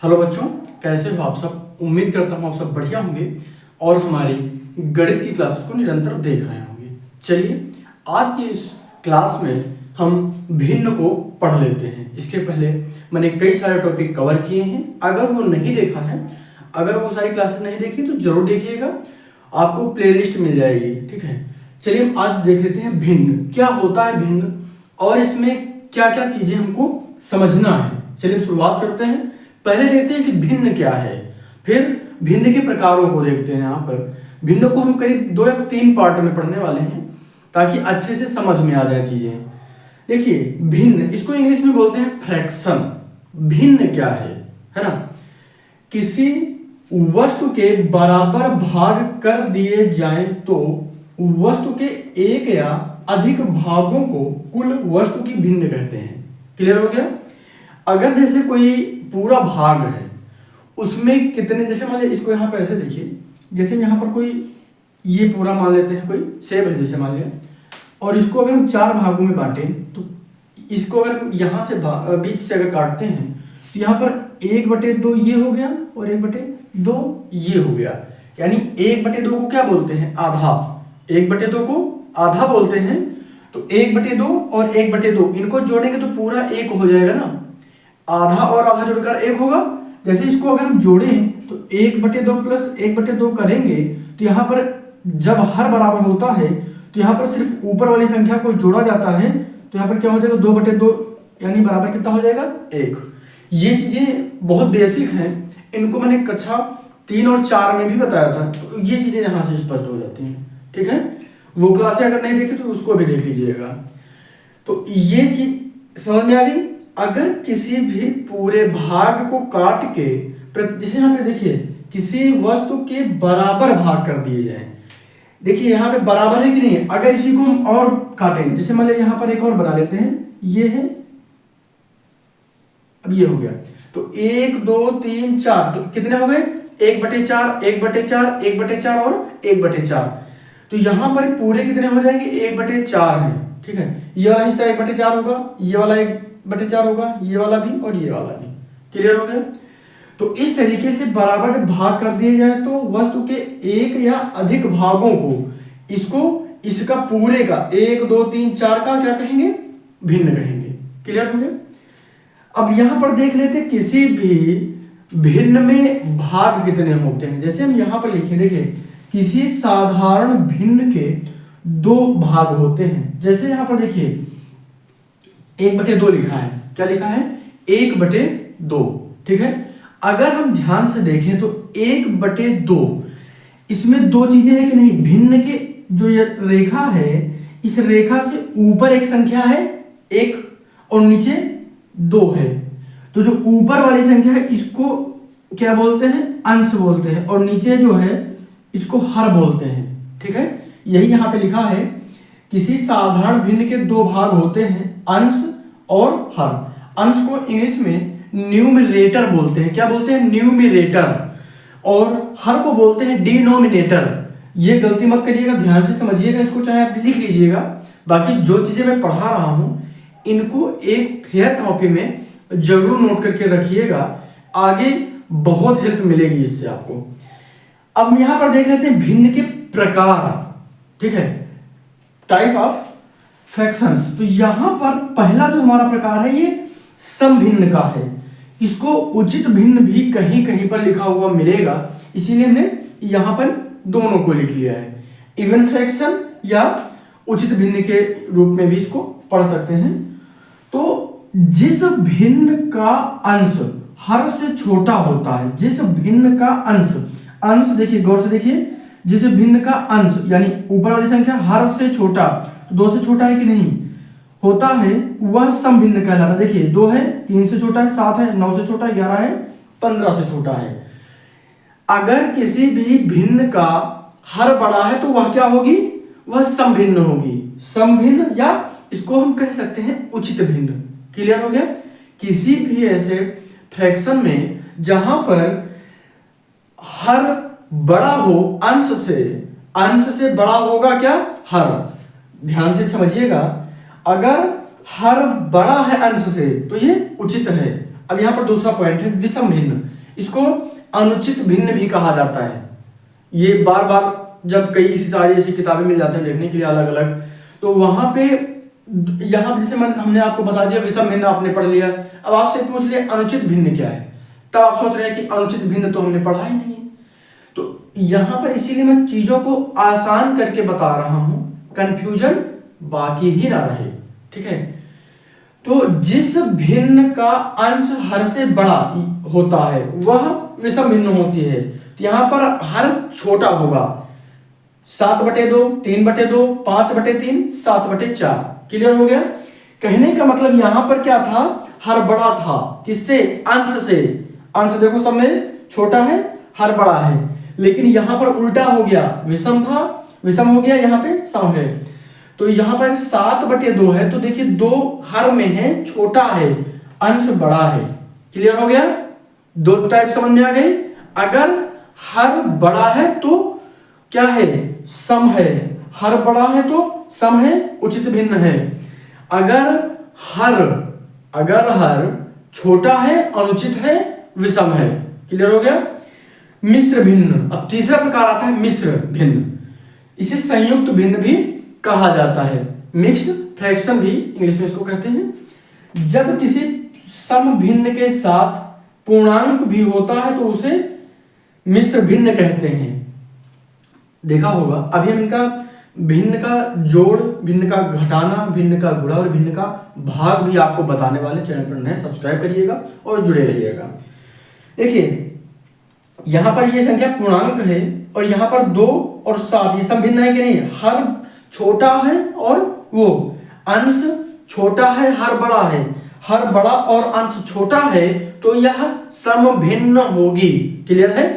Hello बच्चों, कैसे हो आप सब। उम्मीद करता हूँ आप सब बढ़िया होंगे और हमारी गणित की क्लासेस को निरंतर देख रहे होंगे। चलिए आज की इस क्लास में हम भिन्न को पढ़ लेते हैं। इसके पहले मैंने कई सारे टॉपिक कवर किए हैं। अगर वो नहीं देखा है, अगर वो सारी क्लासेस नहीं देखी तो जरूर देखिएगा, आपको प्लेलिस्ट मिल जाएगी। ठीक है, चलिए हम आज देख लेते हैं भिन्न क्या होता है, भिन्न और इसमें क्या क्या चीजें हमको समझना है। चलिए हम शुरुआत करते हैं। पहले देखते हैं कि भिन्न क्या है, फिर भिन्न के प्रकारों को देखते हैं। यहाँ पर भिन्न को हम करीब 2 या 3 पार्ट में पढ़ने वाले हैं ताकि अच्छे से समझ में आ जाए चीजें। देखिए भिन्न, इसको इंग्लिश में बोलते हैं फ्रैक्शन। भिन्न क्या है ना, किसी वस्तु के बराबर भाग कर दिए जाएं तो वस्तु के एक या अधिक भागों को कुल वस्तु की भिन्न कहते हैं। क्लियर हो गया। अगर जैसे कोई पूरा भाग है, उसमें कितने, जैसे मान लीजिए इसको यहाँ पर ऐसे देखिए, जैसे यहाँ पर कोई ये पूरा मान लेते हैं, कोई सेब है जैसे मान लिया, और इसको अगर हम 4 भागों में बांटें तो इसको अगर हम यहाँ से बीच से अगर काटते हैं तो यहाँ पर 1/2 ये हो गया और 1/2 ये हो गया। यानी 1/2 को क्या बोलते हैं, आधा। 1/2 को आधा बोलते हैं। तो 1/2 और 1/2 इनको जोड़ेंगे तो पूरा 1 हो जाएगा ना। आधा और आधा जुड़कर 1 होगा। जैसे इसको अगर हम जोड़ें तो 1/2 प्लस 1/2 करेंगे तो यहाँ पर जब हर बराबर होता है तो यहाँ पर सिर्फ ऊपर वाली संख्या को जोड़ा जाता है तो यहाँ पर क्या हो जाएगा, 2/2 यानी बराबर कितना हो जाएगा, 1। ये चीजें बहुत बेसिक हैं, इनको मैंने कक्षा 3 और 4 में भी बताया था, तो ये चीजें यहाँ से स्पष्ट हो जाती हैं। ठीक है, वो क्लासें अगर नहीं देखी तो उसको भी देख लीजिएगा। तो ये चीज समझ में आ गई। अगर किसी भी पूरे भाग को काट के, जैसे यहाँ पे देखिए, किसी वस्तु के बराबर भाग कर दिए जाए। देखिए यहाँ पे बराबर है कि नहीं है। अगर इसी को हम और काटें, जैसे मान लीजिए यहाँ पर एक और बना लेते हैं, ये है, अब ये हो गया, तो 1 2 3 4, तो कितने हो गए, 1/4 1/4 1/4 और 1/4। तो यहाँ पर पूरे कितने हो जाएंगे, 1/4 है। ठीक है, ये वाला हिस्सा 1/4 होगा, ये वाला 1/4 होगा, ये वाला भी और ये वाला भी। क्लियर हो गया। तो इस तरीके से बराबर जब भाग कर दिए जाए तो वस्तु के एक या अधिक भागों को इसका पूरे का 1 2 3 4 का क्या कहेंगे, भिन्न कहेंगे। क्लियर हो गया। अब यहां पर देख लेते हैं किसी भी भिन्न में भाग कितने होते हैं। जैसे हम यहां पर लिखे, देखिए किसी साधारण भिन्न के 2 भाग होते हैं। जैसे यहां पर देखिए 1/2 लिखा है, क्या लिखा है, 1/2। ठीक है, अगर हम ध्यान से देखें तो 1/2 इसमें 2 चीजें हैं कि नहीं। भिन्न के जो ये रेखा है, इस रेखा से ऊपर एक संख्या है 1 और नीचे 2 है। तो जो ऊपर वाली संख्या है इसको क्या बोलते हैं, अंश बोलते हैं, और नीचे जो है इसको हर बोलते हैं। ठीक है, यही यहां पे लिखा है, किसी साधारण भिन्न के 2 भाग होते हैं, अंश और हर। अंश को इंग्लिश में न्यूमरेटर बोलते हैं। क्या बोलते हैं, न्यूमरेटर। और हर को बोलते हैं डिनोमिनेटर। ये गलती मत करिएगा, ध्यान से समझिएगा इसको, चाहे आप लिख लीजिएगा। बाकी जो चीजें मैं पढ़ा रहा हूं इनको एक फेयर कॉपी में जरूर नोट करके रखिएगा, आगे बहुत हेल्प मिलेगी इससे आपको। अब हम यहां पर देख लेते हैं भिन्न के प्रकार। ठीक है, टाइप ऑफ फ्रैक्शंस। तो यहां पर पहला जो हमारा प्रकार है ये समभिन्न का है। इसको उचित भिन्न भी कहीं कहीं पर लिखा हुआ मिलेगा, इसीलिए हमने यहां पर दोनों को लिख लिया है। इवन फ्रैक्शन या उचित भिन्न के रूप में भी इसको पढ़ सकते हैं। तो जिस भिन्न का अंश हर से छोटा होता है, जिस भिन्न का अंश देखिए, गौर से देखिए, जिस भिन्न का अंश यानी ऊपर वाली संख्या हर से छोटा, तो 2 से छोटा है कि नहीं होता है, वह समभिन्न कहलाता है। देखिए 2 है, 3 से छोटा है, 7 है, 9 से छोटा है, 11 है, 15 से छोटा है। अगर किसी भी भिन्न का हर बड़ा है तो वह क्या होगी, वह समभिन्न होगी। समभिन्न, या इसको हम कह सकते हैं उचित भिन्न। क्लियर हो गया। किसी भी ऐसे फ्रैक्शन में जहां पर हर बड़ा हो अंश से बड़ा होगा क्या, हर। ध्यान से समझिएगा, अगर हर बड़ा है अंश से तो ये उचित है, अब यहाँ पर दूसरा पॉइंट है विषम भिन्न, इसको अनुचित भिन्न भी कहा जाता है। ये बार बार जब कई सारी ऐसी किताबें मिल जाते हैं देखने के लिए अलग अलग, तो वहां पे यहाँ जैसे हमने आपको बता दिया विषम भिन्न आपने पढ़ लिया, अब आपसे पूछ लिया अनुचित भिन्न क्या है, तब आप सोच रहे हैं कि अनुचित भिन्न तो हमने पढ़ा ही नहीं है। तो यहाँ पर इसीलिए मैं चीजों को आसान करके बता रहा हूं, कंफ्यूजन बाकी ही ना रहे, ठीक है। तो जिस भिन्न का अंश हर से बड़ा होता है वह विषम भिन्न होती है। तो यहाँ पर हर छोटा होगा 7/2, 3/2, 5/3, 7/4। क्लियर हो गया? कहने का मतलब यहाँ पर क्या था, हर बड़ा था किससे, अंश से। अंश देखो सब में छोटा है, हर बड़ा है, लेकिन यहाँ पर उल्टा हो गया, विषम था, विषम हो गया, यहाँ पे सम है। तो यहाँ पर 7/2 है, तो देखिए 2 हर में है, छोटा है, अंश बड़ा है। क्लियर हो गया? 2 टाइप समझ में आ गई। अगर हर बड़ा है तो क्या है, सम है, हर बड़ा है तो सम है, उचित भिन्न है। अगर हर छोटा है, अनुचित है, विषम है। क्लियर हो गया? मिश्र भिन्न, अब तीसरा प्रकार आता है मिश्र भिन्न, इसे संयुक्त भिन्न भी कहा जाता है, मिक्स्ड फ्रैक्शन भी इंग्लिश में इसको कहते हैं। जब किसी सम भिन्न के साथ पूर्णांक भी होता है तो उसे मिश्र भिन्न कहते हैं। देखा होगा अभी हम इनका भिन्न का जोड़, भिन्न का घटाना, भिन्न का गुणा और भिन्न का भाग भी आपको बताने वाले। चैनल पर नए सब्सक्राइब करिएगा और जुड़े रहिएगा। देखिए यहां पर ये संख्या पूर्णांक है और यहां पर 2 और 7 ये सब भिन्न है कि नहीं, हर छोटा है और वो अंश छोटा है, हर बड़ा है, हर बड़ा और अंश छोटा है, तो यह सम भिन्न होगी। क्लियर है?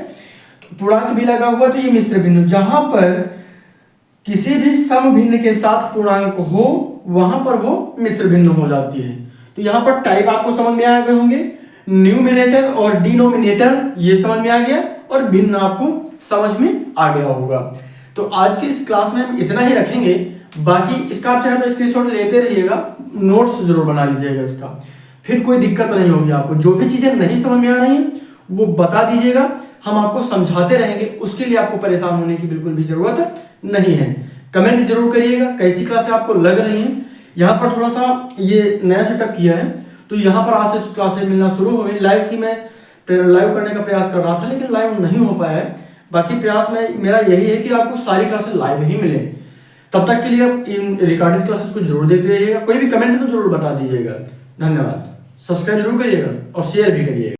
तो पूर्णांक भी लगा हुआ तो ये मिश्र भिन्न। जहां पर किसी भी सम भिन्न के साथ पूर्णांक हो वहां पर वो मिश्र भिन्न हो जाती है। तो यहां पर टाइप आपको समझ में आ गए होंगे, न्यूमिनेटर और डिनोमिनेटर ये समझ में आ गया और भिन्न आपको समझ में आ गया होगा। तो आज की इस क्लास में हम इतना ही रखेंगे, बाकी इसका आप चाहे तो स्क्रीनशॉट लेते रहिएगा, नोट्स जरूर बना लीजिएगा इसका, फिर कोई दिक्कत नहीं होगी आपको। जो भी चीजें नहीं समझ में आ रही हैं वो बता दीजिएगा, हम आपको समझाते रहेंगे, उसके लिए आपको परेशान होने की बिल्कुल भी जरूरत नहीं है। कमेंट जरूर करिएगा कैसी क्लासें आपको लग रही हैं। यहाँ पर थोड़ा सा ये नया सेटअप किया है, तो यहाँ पर आज से क्लासेस मिलना शुरू हो गई। लाइव की मैं लाइव करने का प्रयास कर रहा था लेकिन लाइव नहीं हो पाया है। बाकी प्रयास में मेरा यही है कि आपको सारी क्लासेस लाइव ही मिले। तब तक के लिए आप इन रिकॉर्डेड क्लासेस को जरूर देखते रहिएगा। कोई भी कमेंट तो जरूर बता दीजिएगा। धन्यवाद। सब्सक्राइब जरूर करिएगा और शेयर भी करिएगा।